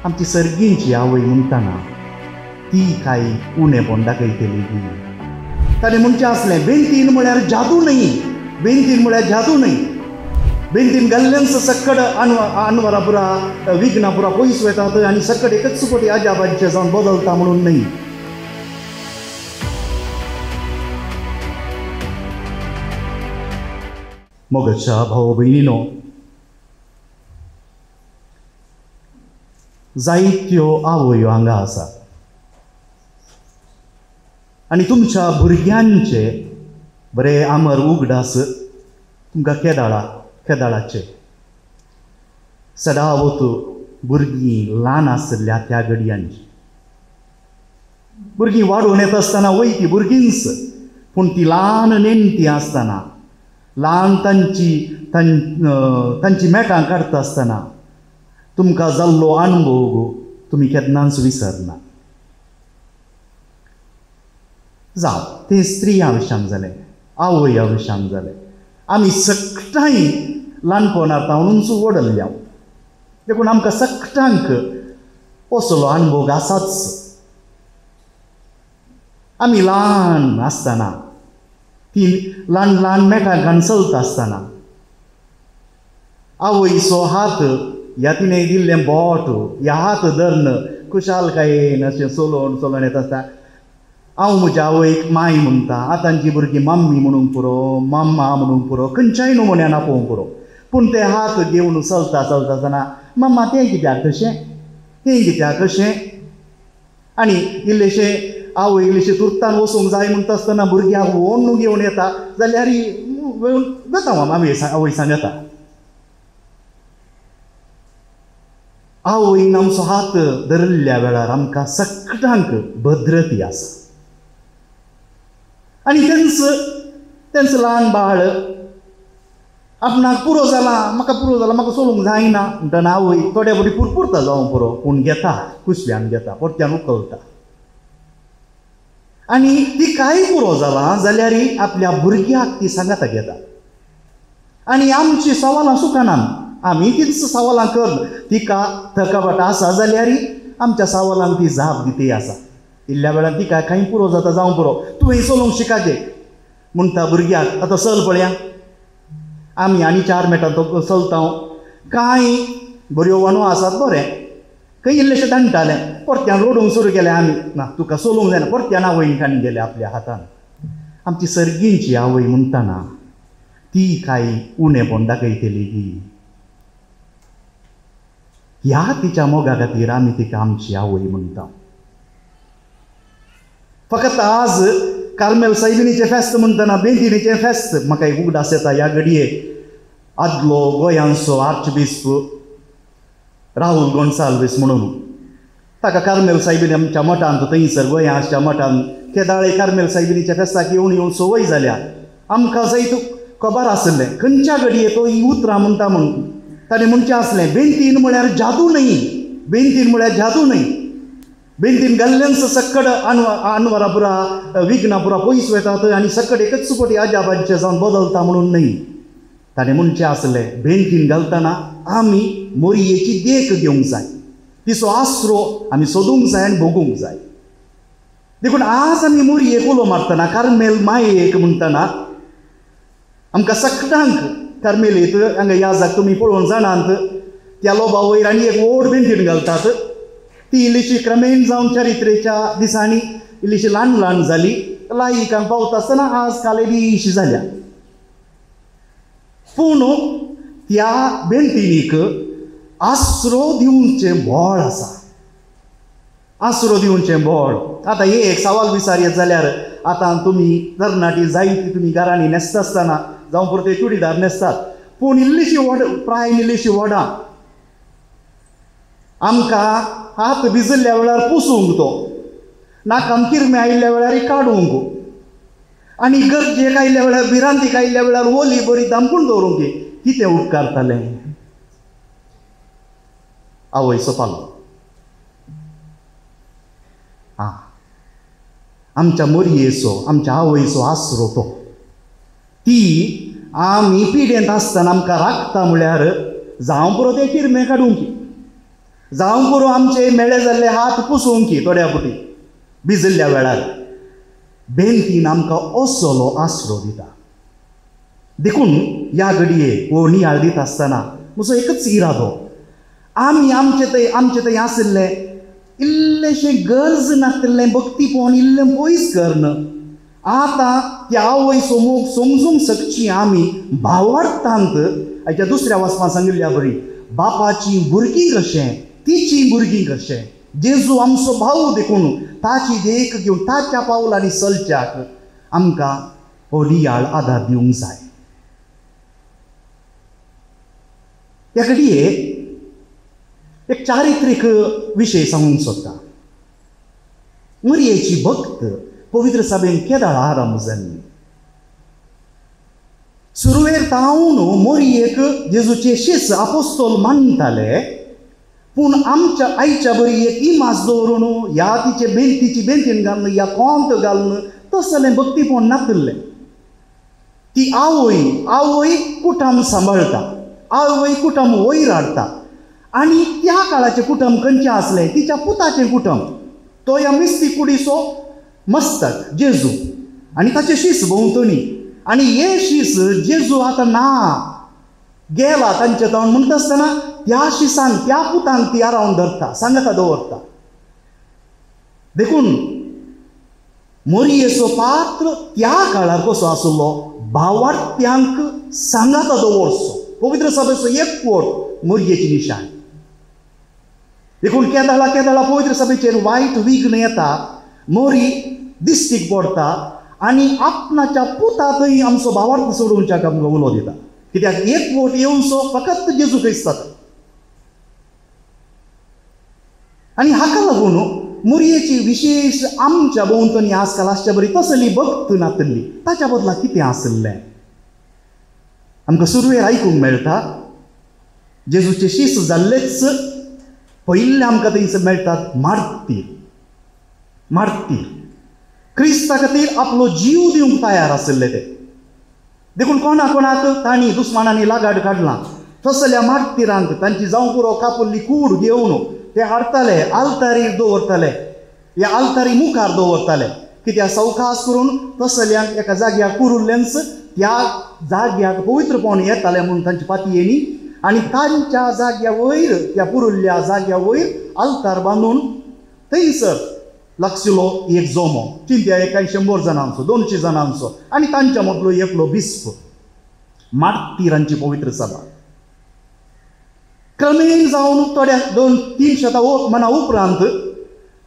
आमची सर्गींची आवय म्हणटाना ती कांय उणेपण दाखयतली गी. ताणें म्हणचें आसलें बेंतीन म्हळ्यार जादू न्ही, बेंतीन म्हळ्यार जादू न्ही. बेंतीन घाल्ल्यांच सक्कड अनवरां पुरा विघ्नां पुरा पयस वतात आनी सक्कड एकच सुपटी आजाबाचे जावन बदलता म्हणून न्ही. मोगाच्या भाव भयणीनो, जायत्यो आवयो हांगा आसा आनी तुमच्या भुरग्यांचे बरे आमर उगडास तुमकां केदाळाचे सदावत भुरगीं ल्हान आसल्या त्या घडयांची. भुरगीं वाडून येता आसतना वयती भुरगींच, पूण ती ल्हान नेणटी आसतना ल्हान तांची मेटां काडटा आसतना तुमकां जाल्लो अनुभव तुमी केन्नाच विसरना. जावं तें स्त्रियां विशयान जालें, आवया विशयान जालें, आमी सकटांय ल्हानपणांत म्हणूनच वडल्ल्या, देखून आमकां सकटांक असलो अनुभव आसाच. आमी ल्हान आसतना ती ल्हान ल्हान मेटां काडून चलता आसतना आवयचो हात ह्या तिणें दिल्लें बोट ह्या हात धरन खुशालकायेन अशें चलोवन येता आसता. हांव म्हज्या आवयक माय म्हणटा, आतांची भुरगीं मम्मी म्हणूंक पुरो, मम्मा म्हणूंक पुरो, खंयच्याय नमुन्यान आपोवंक पुरो, पूण ते हात घेवन चलता आसतना मम्मा तें कित्याक तशें, तें कित्याक कशें. आनी इल्लेशें आवय इल्लेशें तुरतान वचूंक जाय म्हणटा आसतना भुरग्याक व्होन घेवन येता जाल्यार वता आमी आवय सांग येता. आवयन आमचो हात धरिल्ल्या वेळार आमकां सकटांक भद्रती आसा. आनी तेंच ल्हान बाळ आपणाक पुरो जाला, म्हाका चलोवंक जायना म्हणटना आवय थोड्या बरी पुरपुरता जावं पुरो, पूण घेता, कुसल्यान घेता, परत्यान उखलता. आनी ती कांय पुरो जाला जाल्यार आपल्या भुरग्याक ती सांगाता घेता. आनी आमची सवालां सुकानान आमी तीच सवालां कर, तिका थकावट आसा जाल्यार आमच्या सवालांक ती जाप दिते आसा. इल्ल्या वेळार तिका खंय पुरो जाता जावं पुरो, तुवें चलोवंक शिकागे म्हणटा भुरग्याक, आतां चल पळया. आमी आनी 4 मिनटां तो चलता, कांय बऱ्यो वणो आसात बरें, खंय इल्लेशें धांडटालें, परत्यान रोडूंक सुरू केलें आमी, ना तुका चलोवंक जायना, परत्यान आवयन काडून गेले आपल्या हातान. आमची सर्गींची आवय म्हणटाना ती कांय उणेपण दाखयतली गी. ह्या तिच्या मोगा खातीर आमी तिका आमची आवय म्हणटा. फकत आज कार्मेल सायबिणीचें फेस्त म्हणटना बेंतिणीचें फेस्त म्हाका एक उगडास येता. ह्या घडयेक आदलो गोंयांचो आर्चबिस्प राहुल गोन्साल्वीस म्हणून ताका कार्मेल सायबिणी आमच्या मठांत थंयसर गोंयांच्या मठांत केदाळे कार्मेल सायबिणीच्या फेस्ताक येवन संवय जाल्या. आमकां जायत खबर आसलें खंयच्या घडये तो ही उतरां म्हणटा म्हणून. ताणें म्हणचें आसलें बेंतीन म्हळ्यार जादू न्ही, बेंतीन म्हळ्यार जादू न्ही. बेंतीन घाल्ल्यांच सक्कड अनवरां पुरा विघ्नां पुरा पयस वतात आनी सक्कड एकच सुपटी आजाबाचे जावन बदलता म्हणून न्ही. ताणें म्हणचें आसलें बेंतीन घालतना आमी मोरयेची देख घेवंक जाय, तिचो आसरो आमी सोदूंक जाय आनी भोगूंक जाय. देखून आज आमी मोरयेक उलो मारतना कार्मेल मायेक म्हणटना आमकां सकटांक कार्मेलीत हांगा याजाक तुमी पळोवन जाणात त्या लोबा वयर आनी एक व्हड बेंतीन घालतात. ती इल्लीशी क्रमेण जावन चारित्रेच्या दिसांनी इल्लीशी ल्हान ल्हान जाली, लायिकांक पावता आसतना आज काल इल्लीशी जाल्या. पूण त्या बेंतिणीक आसरो दिवचें बळ आसा, आसरो दिवचें बळ. आतां हे एक सवाल विचारयत जाल्यार आतां तुमी तरणाटी जायती तुमी घरांनी न्हेसता आसतना जावं परते चुडीदार न्हेसतात, पूण इल्लीशी प्रायन इल्लीशी वडां आमकां हात भिजल्ल्या वेळार पुसूंक, तो नाकान किरमे आयिल्ल्या वेळार काडूंक, आनी गरजेक आयिल्ल्या वेळार भिरांतीक आयिल्ल्या वेळार ओली बरी दामपून दवरूंक कितें उपकारतालें. आवयचो पालो. आमच्या मोरयेचो आमच्या आवयचो आसरो तो. ती आमी पिडेंत आसतना आमकां राखता म्हळ्यार जावं पुरो ते किरमे काडूंक, जावं करून आमचे मेळे जाल्ले हात पुसूंकी थोड्या पुटी भिजल्ल्या वेळार बेंतीन आमकां असलो आसरो दिता. देखून ह्या घडये हो नियाळ दित आसतना म्हजो एकच इरादो, आमी आमचे थंय आशिल्ले इल्लेशें गरज नासलें भक्तीपण इल्लें पयस करन आतां त्या आवय समोर समजूंक शकची आमी भावार्थांत हाच्या दुसऱ्या वचपां सांगिल्ल्या बरी बापाची भुरगीं कशें तिची भुरगीं कशें जेजू आमचो भाऊ देखून ताची देख घेवन ताच्या पावलांनी चलच्याक आमकां हो नियाळ आदार दिवंक जाय. ह्या घडये एक चारित्रीक विशय सांगूंक सोदता. मरियेची भक्त पवित्र सभेन केदाळ आरंभ जाल्ली. सुरवेर तावन मरियेक जेजूचे शिश्य आपोस्तोल मानताले, पूण आमच्या आईच्या बरी एक इमास दवरून ह्या तिची बेंतीन घालून ह्या कोंत घालून तसलें भक्तीपण नासलें. ती आवय कुटुंब सांबाळटा, आवय कुटुंब वयर हाडटा. आनी त्या काळाचें कुटुंब खंयचें आसलें? तिच्या पुताचें कुटुंब. तो ह्या मिस्तीक कुडीचो मस्तक जेजू आनी ताचे शिस भोंवतणी. आनी हे शिस जेजू आतां ना गेला तांचे तावन म्हणटा आसतना त्या शिसान त्या पुतांक ती आरावन धरता, सांगता दवरता. देखून मरियेचो पात्र त्या काळार कसो आसलो? भावार्थ्यांक सांगता दवरचो. पवित्र सभेचो एकवट मरियेची निशाण. देखून केदाळा पवित्र सभेचेर वायट विघ्न येता, मोरी दिश्टीक पडटा आनी आपणाच्या पुताकय आमचो भावार्थ सोडूंच्याक आमकां उलो दिता. कित्याक एकवट येवचो फकत जेजू क्रिस्ताक. आनी हाका लागून मरियेची विशेष आमच्या भोंवतणी आजकाल आसच्या बरी तसली भक्त नातली. ताच्या बदला कितें आसलें आमकां सुरवेर आयकूंक मेळटा. जेजूचे शिस जाल्लेच पयले आमकां थंयसर मेळटात मार्तीर. क्रिस्ता खातीर आपलो जीव दिवंक तयार आसले ते. देखून कोणाक तांणी दुस्मानांनी लागाड काडलां. तसल्या मार्तीरांक तांची जावं पुरो कापल्ली कूड घेवन ते हाडटाले, आल्तारीर दवरताले, ह्या आल्तारी मुखार दवरताले. कित्याक सवकास करून तसल्यांक एका जाग्यार कुरुल्ल्यांच त्या जाग्याक पवित्रपण येतालें म्हणून तांची पातयेनी. आनी तांच्या जाग्या वयर त्या पुरुल्ल्या जाग्या वयर आल्तार बांदून थंयसर लागशिल्लो एक जोमो, चिंत्या एका 100 जाणांचो 200 जाणांचो, आनी तांच्या मदलो एकलो बिस्प. मार्तीरांची पवित्र सभा क्रमेण जावन थोड्या 200-300 मना उपरांत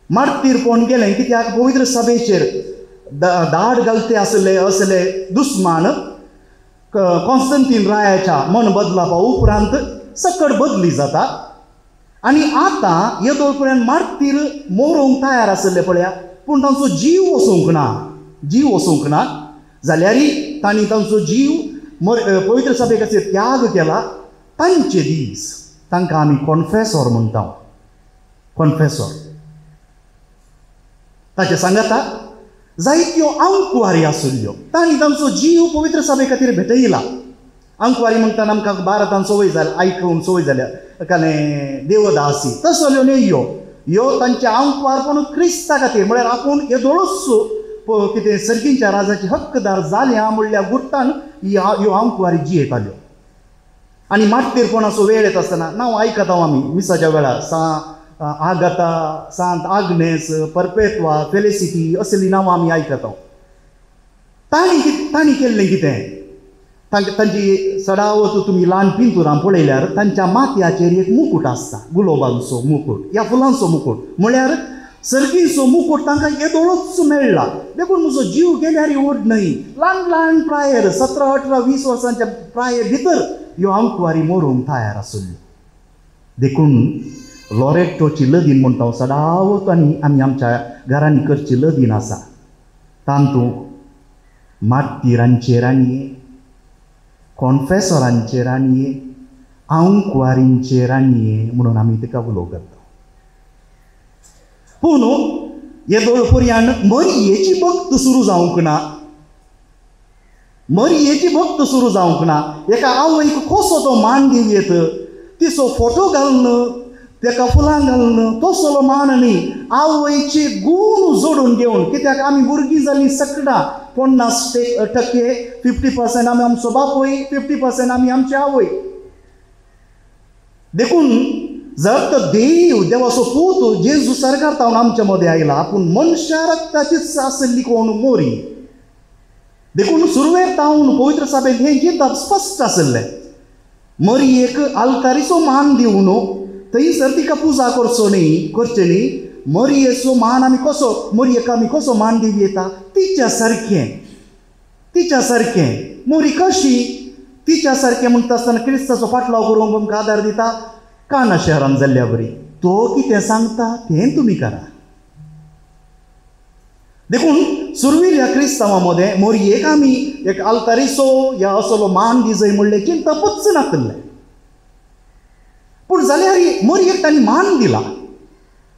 मार्तीरपण गेलें. कित्याक पवित्र सभेचेर दाड घालते असले दुस्मान कॉन्स्टंटीन रायाच्या मन बदलापा उपरांत सकट बदली जाता. आनी आतां येदोळपर्यंत मार्तीर मोरूंक तयार आसले पळया, पूण तांचो जीव वचूंक ना जाल्यारय तांणी तांचो जीव पवित्र सभे खातीर त्याग केला. तांचे दीस तांकां आमी कॉन्फेसोर म्हणटा. कॉन्फेसोर ताचे सांगाता जायत्यो आंकवारी आसल्यो. तांणी तांचो जीव पवित्र सभे खातीर भेटयला. आंकवारी म्हणटाना आमकां भारतांत संवय जाल्या, आयकून संवय जाल्या कांय देवदासी तसल्यो न्हय ह्यो तांचे आंकवारपण क्रिस्ता खातीर. म्हळ्यार आपूण येदोळच कितें सर्गींच्या राजाची हक्कदार जाल्या म्हणल्या गुर्तान ह्यो आंकवारी जियेताल्यो. आनी मार्तीरपणाचो वेळ येता आसतना नांव आयकता आमी मिसाच्या वेळार आगाता, सांत आग्नेस, परपेत्वा, फेलिसिटी असली नांवां आमी आयकता. तांणी केल्लें कितें? तांची सडावत तुमी ल्हान पिंतुरां पळयल्यार तांच्या माथ्याचेर एक मुकूट आसता, गुलोबांचो मुकूट, ह्या फुलांचो मुकूट. म्हळ्यार सर्गीचो मुकूट तांकां येदोळच मेळ्ळा. देखून म्हजो जीव गेल्यार ओड न्हय. ल्हान प्रायर 17, 18, 20 वर्सांच्या प्राये भितर ह्यो आंकवारी मरूंक तयार आसल्यो. देखून लॉरेटोची लदीन म्हणटा सदावत आमी आमच्या घरांनी करची लदीन आसा. तांतूं मार्तीरांचेर आनी कॉन्फेसोरांचेर आनी आंकवारींचेर आनी म्हणून आमी तिका उलोव करता. पूण येदोळपर्यंत मरियेची भक्त सुरू जावंक ना. मरियेची भक्त सुरू जावंक ना. एका आवयक कसो तो मान दिवयेत, तिचो फोटो घालून तेका फुलां घालून तसलो मान न्ही, आवयचे गूण जोडून घेवन, कित्याक आमी भुरगीं जालीं सगळां 50% 50% आमी आमचो बापूय, 50% आमी आमची आवय. देखून जर तर देवाचो पूत जेजू सरकार तावन आमच्या मध्ये आयला, आपूण मनशा रक्ताचीच आसली कोण मोरी. देखून सुरवेर तावन पवित्र सभेंत हें चिंतप स्पश्ट आसलें. मरयेक आल्तारीचो मान दिवन थंयसर तिका पुजा करचो न्ही, करचें न्ही. मरयेचो मान आमी कसो, मरयेक आमी कसो मान दिवं येता, तिच्या सारकें. मोरी कशी तिच्या सारकें म्हणटा आसतना क्रिस्ताचो फाटलाव करूंक आमकां आदार दिता. काना शहरान जाल्ल्या बरी तो कितें सांगता तें तुमी करा. देखून सुरवीर ह्या क्रिस्तांवा मध्ये मरयेक आमी एक आल्तारीचो ह्या असलो मान दिजय म्हणलें चिंतपच नासलें. पूण जाल्यार मरयेक तांणी मान दिला.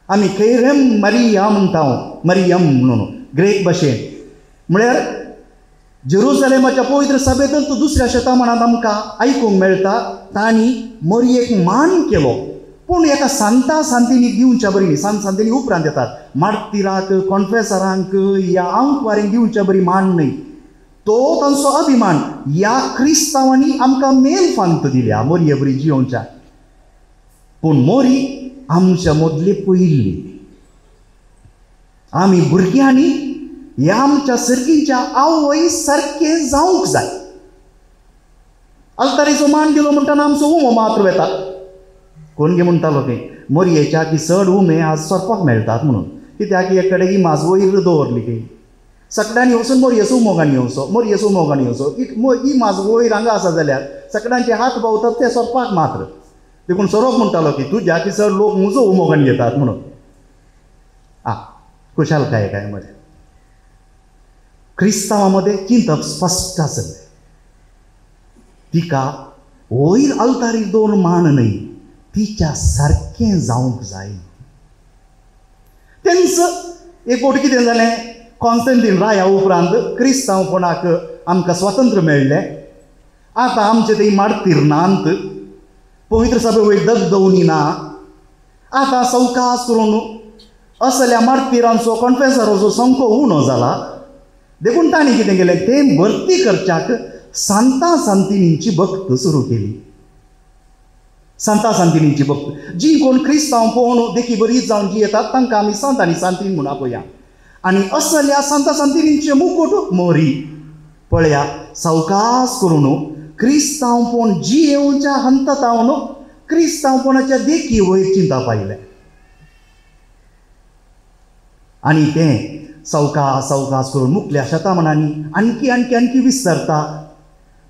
आमी खैरेम मरिया म्हणटा, मरियम म्हणून ग्रेक भाशेन. म्हळ्यार जेरुसलेमाच्या पवित्र सभेंत दुसऱ्या शतमानांत आमकां आयकूंक मेळटा तांणी मरयेक मान केलो. पूण एका सांता सांतिनी दिवच्या बरी न्ही. सांतिनी उपरांत येतात. मार्तिराक, कॉन्फेसरांक या आंकवारेंक दिवच्या बरी मान न्ही. तो तांचो अभिमान ह्या क्रिस्तांवांनी आमकां मेल फांत दिल्या मरये बरी जियोवच्या. पूण मोरी आमच्या मदली पयली. आमी भुरग्यांनी ह्या आमच्या सर्गीच्या आवय सारकें जावंक जाय. आल्तारीचो मान दिलो म्हणटाना आमचो उमो मात्र येता. कोण गे म्हणटालो की मरयेच्या की चड उमे आज सरपाक मेळटात म्हणून. कित्याक एक कडेन इमाज वयर दवरली की सगळ्यांनी वचून मरयेचो मोगान येवचो, मरयेचो मोगान येवचो. इमाज वयर हांगा आसा जाल्यार सगळ्यांचे हात भोंवतात ते सरपाक मात्र. देखून सरोप म्हणटालो की तुज्या की चड लोक म्हजो उमोगान घेतात म्हणून. खुशालकाय काय मध्ये क्रिस्तांवामध्ये चिंतप स्पश्ट आसलें. तिका वयर आल्तारीक दोन मान न्ही, तिच्या सारकें जावंक जाय. तेंच एक फावट कितें जालें, कॉन्स्टंटीन राया उपरांत क्रिस्तांवपणाक आमकां स्वातंत्र्य मेळ्ळें. आतां आमचे थंय मार्तिरांत पवित्र सभे वयर दगदवनी ना. आतां सवकास करून असल्या मार्तिरांचो कॉन्फेसराचो संको उणो जाला. देखून तांणी कितें केलें, तें भरती करच्याक सांता सांतिनींची भक्त सुरू केली. सांता सांतिनींची भक्त जी कोण क्रिस्तांव पळोवन देखी बरी जावन जी येतात तांकां आमी सांत आनी सांतीन म्हणून आपया. आनी असल्या सांता सांतिनींचे मुकुट मोरी. पळया, सावकास करून क्रिस्तांवपण जी येवच्या हंततावन क्रिस्तांवपणाच्या देखी वयर चिंतप आयलें. आनी तें सावकास सावकास करून मुखल्या शतमानांनी आणखी आणखी आणखी विस्तारता.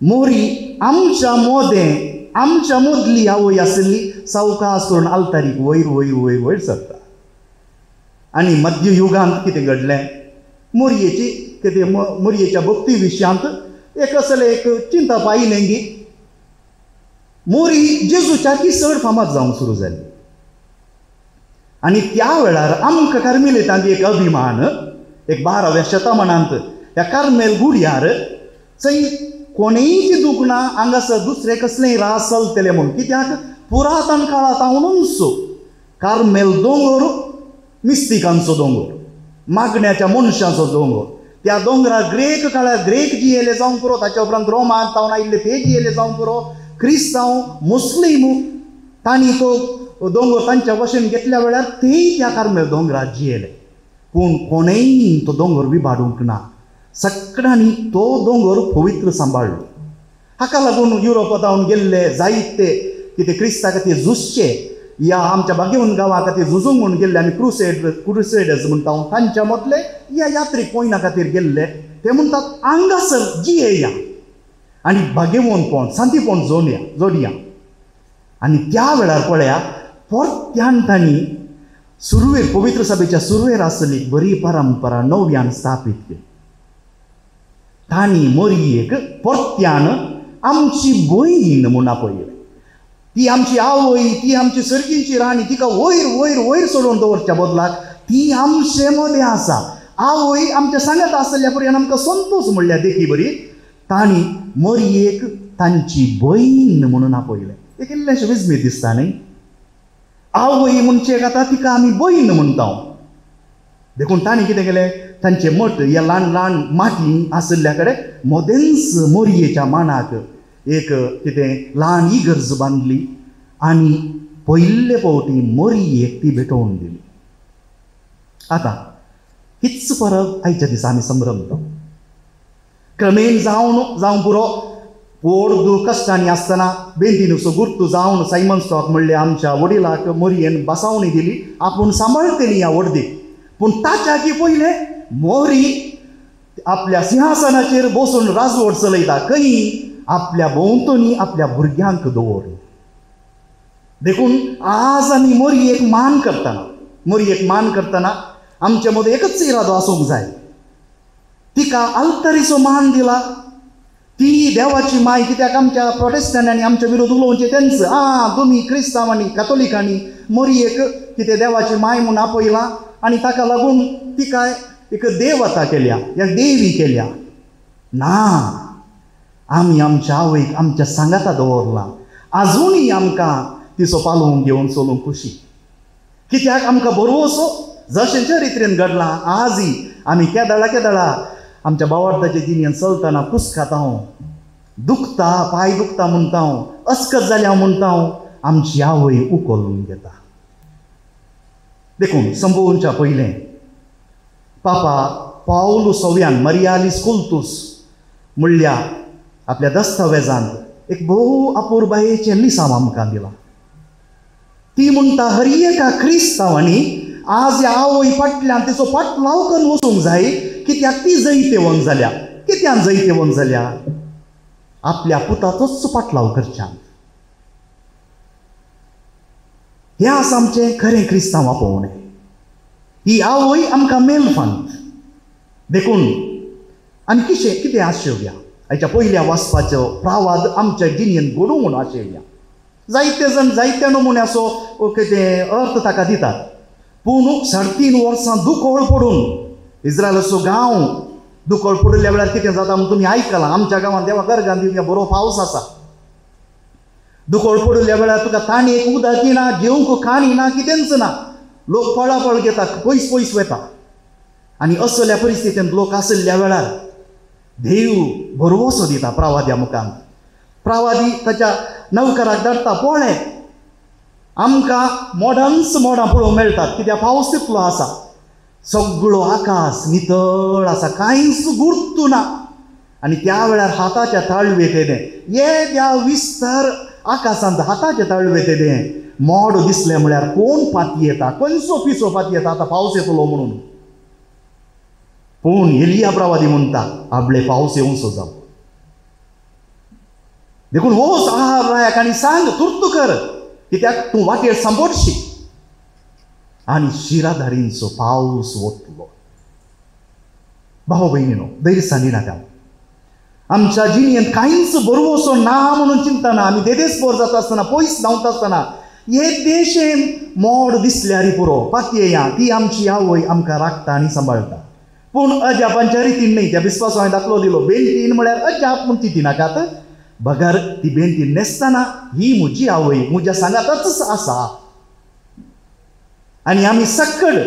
मोरी आमच्या मोदें आमच्या मदली आवय आसली सावकास करून आल्तारीक वयर वयर वयर वयर सरता. आनी मध्य युगांत कितें घडलें, मोरयेची कितें मोरयेच्या भक्ती विशयांत एक असलें एक चिंतप आयलें की मोरी जेजूच्या की चड फामाद जावंक सुरू जाली. आनी त्या वेळार आमकां कार्मेलीतांत एक अभिमान, एक 12व्या शतमानांत ह्या कार्मेल गुड्यार थंय कोणेंय दुख ना, हांगासर दुसरें कसलेंय रास चलतलें म्हूण. कित्याक पुरातन काळांत हांवूनच कार्मेल दोंगर मिस्तिकांचो दोंगर, मागण्याच्या मनशांचो दोंगर. त्या दोंगरार ग्रेक काळार ग्रेक जियेले जावं पुरो, ताच्या उपरांत रोमान तावन आयिल्ले ते जियेले जावं पुरो, क्रिस्तांव मुस्लीम तांणी तो दोंगर तांच्या वशेन घेतल्या वेळार तेय त्या कार्मेल दोंगरार जियेले. पूण कोणेंय तो दोंगर विबाडूंक ना. सगळ्यांनी तो दोंगर पवित्र सांबाळ्ळो. हाका लागून युरोपांत हांव गेल्ले जायते कितें क्रिस्ता खातीर झुजचे या आमच्या बागेवन गांवा खातीर झुजूंक म्हूण गेल्ले आमी क्रुसेडर्स म्हणटा हांव तांच्या मदले या यात्रेक पॉयना खातीर गेल्ले. ते म्हणटात हांगासर जियेया आनी बागेवनपण सांतीपण जोडया. आनी त्या वेळार पळया परत्यान तांणी सुरवेर पवित्र सभेच्या सुरवेर आसली बरी परंपरा नव्यान स्थापीत केली. तांणी मरयेक परत्यान आमची भयण म्हूण आपयलें. ती आमची आवय, ती आमची सर्गीची राणी, तिका वयर वयर वयर सोडून दवरच्या बदलाक ती आमचे मदें आसा. आवय आमच्या सांगात आसल्या पर्यंत आमकां संतोश म्हणल्या देखी बरी तांणी मरयेक तांची भयण म्हणून आपयलें. एक इल्लेशें विस्मीत दिसता न्ही. आवय म्हणचे आतां तिका आमी बहीण म्हणटा. देखून तांणी कितें केलें, तांचे मठ ह्या ल्हान ल्हान माटी आशिल्ल्या कडेन मोदेंच मोरयेच्या मांडाक एक कितें ल्हान इगर्ज बांदली आनी पयले फावटी मोरयेक ती भेटोवन दिली. आतां हीच परब आयच्या दिसा आमी संभ्रमता. क्रमेन जावन पुरो व्हड दूख कश्टांनी आसतना बेंतीन असो गुर्तू जावन सायमन स्टॉक म्हणले आमच्या वडिलाक मोरयेन बसावणी दिली, आपूण सांबाळटली ह्या व्हडदीक. पूण ताच्या की पयले मोरी आपल्या सिंहासनाचेर बसून राजवट चलयता, खंय आपल्या भोंवतणी आपल्या भुरग्यांक दवरली. देखून आज आमी मोरयेक मान करतना आमचे मदें एकच इरादो आसूंक जाय. तिका अल्तरीचो मान दिला. ती देवाची माय. कित्याक आमच्या प्रोटेस्टंटांनी आमच्या विरोध उलोवचें तेंच तुमी क्रिस्तांवांनी कातोलिकांनी मोरयेक कितें देवाची माय म्हूण आपयलां आनी ताका लागून तिका एक देवता केल्या, एक देवी केल्या. ना, आमी आमच्या आवयक आमच्या सांगाता दवरलां. आजुनूय आमकां तिचो पालव घेवन चलूंक खुशी. कित्याक आमकां भरवोसो जशें जे रितीन घडलां आजय आमी केदाळा आमच्या भावार्थाचे जिणेंत चलतना कुसखाता, दुखता, पांय दुखता म्हणटा, अस्कत जाल्या म्हणटा, आमची आवय उखलून घेता. देखून संभोवनच्या पयलें पापा पावलो 6व्यान मरियालिस कुल्तूस म्हणल्या आपल्या दस्तावेजांत एक भोव अपुरबायेचें लिसांव आमकां दिलां. ती म्हणटा हर एका क्रिस्तांवांनी आज ह्या आवय फाटल्यान तिचो फाटलाव करून वचूंक जाय. कित्याक ती जैतेवंत जाल्या. कित्यान जैतेवंत जाल्या? आपल्या पुताचोच फाटलाव करच्यान. हें आसा आमचें खरें क्रिस्तांव आपोवणें. ही आवय आमकां मेलफांत. देखून आनी कितें आशेवया हाच्या पयल्या वाचपाचो प्रावाद आमच्या जिणेंत घडोवंक म्हणून आशेवया. जायते जण जायत्या नमुन्याचो कितें अर्थ ताका दितात. पूण 3.5 वर्सां दुखळ पडून इस्रायलाचो गांव दुखळ पडिल्ल्या वेळार कितें जाता म्हूण तुमी आयकलां. आमच्या गांवांत देवा गर्गान दिवया बरो पावस आसा. दुखळ पडिल्ल्या वेळार तुका ताणयेक उदक ना, जेवंक खाणी ना, कितेंच ना. लोक पळापळ घेतात, पयस वता. आनी असल्या परिस्थितींत लोक आशिल्ल्या वेळार देव भरवोसो दिता प्रावाद्या मुखांत. प्रावादी ताच्या नौकराक धाडटा, पळय आमकां मोडांच मोडां पळोवंक मेळटात. कित्याक पावस तितलो आसा. सगळो आकाश नितळ आसा, कांयच गुर्तू ना. आनी त्या वेळार हाताच्या ताळवे तेदें येद्या विस्तार आकाशांत हाताचे ताळवे तेदें मोड दिसलें म्हळ्यार कोण पाती येता, खंयचो पिसो पाती येता आतां पावस येतलो म्हणून. पूण एलिया प्रवादी म्हणटा आपले पावस येवंचो जावं. देखून वच आहाब रायाक आनी सांग तुर्त कर, कित्याक तूं वाटेर सांपडशी. आनी शिराधारींचो पावस वतलो. भाव भयणीनो, दैरसानी नाका. आमच्या जिणेंत कांयच बरोवसो ना म्हणून चिंता ना. आमी देदेस्पर जाता आसतना, पयस धांवता आसतना हे देशेन मोड दिसल्यार पुरो पातयेया, ती आमची आवय आमकां राखता आनी सांबाळटा. पूण अजापांच्या रितीन न्हय. त्या विस्वास हांवें दाखलो दिलो. बेंतीन म्हळ्यार अजाप म्हूण चिंती नाकात. बगर ती बेंतीन न्हेसतना ही म्हजी आवय म्हज्या सांगातच आसा. आनी आमी सक्कड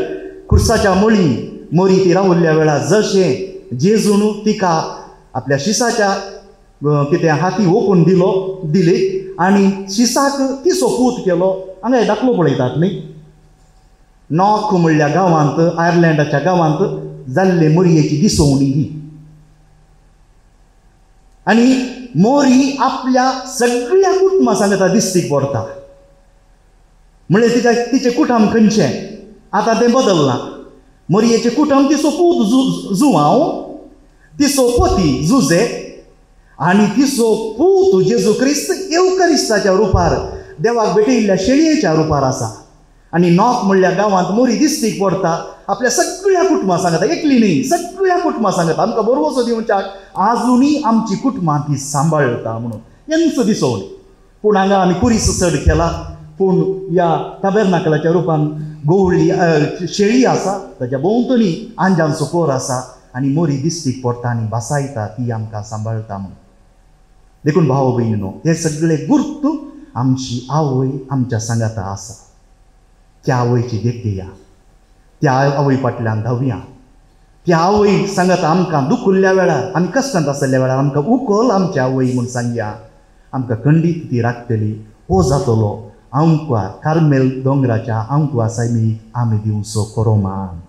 खुर्साच्या मोरी ती रावल्ल्या वेळार जशें जेजून तिका आपल्या शिसाच्या कितें हाती ओपून दिले आनी शिसाक तिचो पूत केलो. हांगा दाखलो पळयतात न्ही. नॉक म्हणल्या गांवांत, आयर्लंडाच्या गांवांत जाल्ले मोरयेची दिसवणी ही. आनी मोरी आपल्या सगळ्या कुटुंबा सांगता दिसतीक पडटा. म्हणजे तिचे कुटुंब खंयचे आतां तें बदलना. मोरयेचें कुटुंब तिचो पूत जुवांव, तिचो पती जुजे आनी तिचो पूत जेजू क्रिस्त येवकरिस्ताच्या रुपार देवाक भेटयिल्ल्या शेळयेच्या रुपार आसा. आनी नॉक म्हणल्या गांवांत मोरी दिसतीक पडटा. आपल्या सगळ्या कुटुंबां सांगता, एकली न्ही, सगळ्या कुटुंबां सांगता आमकां बरोवसो दिवच्याक आजुनूय आमची कुटुंबां ती सांबाळटा म्हणून. हेंच दिसोवणी. पूण हांगा आमी कुरीस चड केला. पूण ह्या टबेर्नाकलाच्या रुपान गोवळी शेळी आसा, ताच्या भोंवतणी आंजांचो कोर आसा आनी मोरी दिसतीक पडटा आनी बसायता, ती आमकां सांबाळटा म्हणून. देखून भाव भयणीनो, हे सगळे गुर्त आमची आवय आमच्या सांगाता आसा. त्या आवयची देख घेया, त्या आवय फाटल्यान धांवया. त्या आवय सांगत आमकां दूख उरल्या वेळार, आमी कश्टांत आसल्या वेळार आमकां उखल आमच्या आवय म्हूण सांगया. आमकां खंडीत ती राखतली. हो जातलो आंकवा कार्मेल दोंगराच्या आंकवा सायमीक आमी दिवचो खरो मान.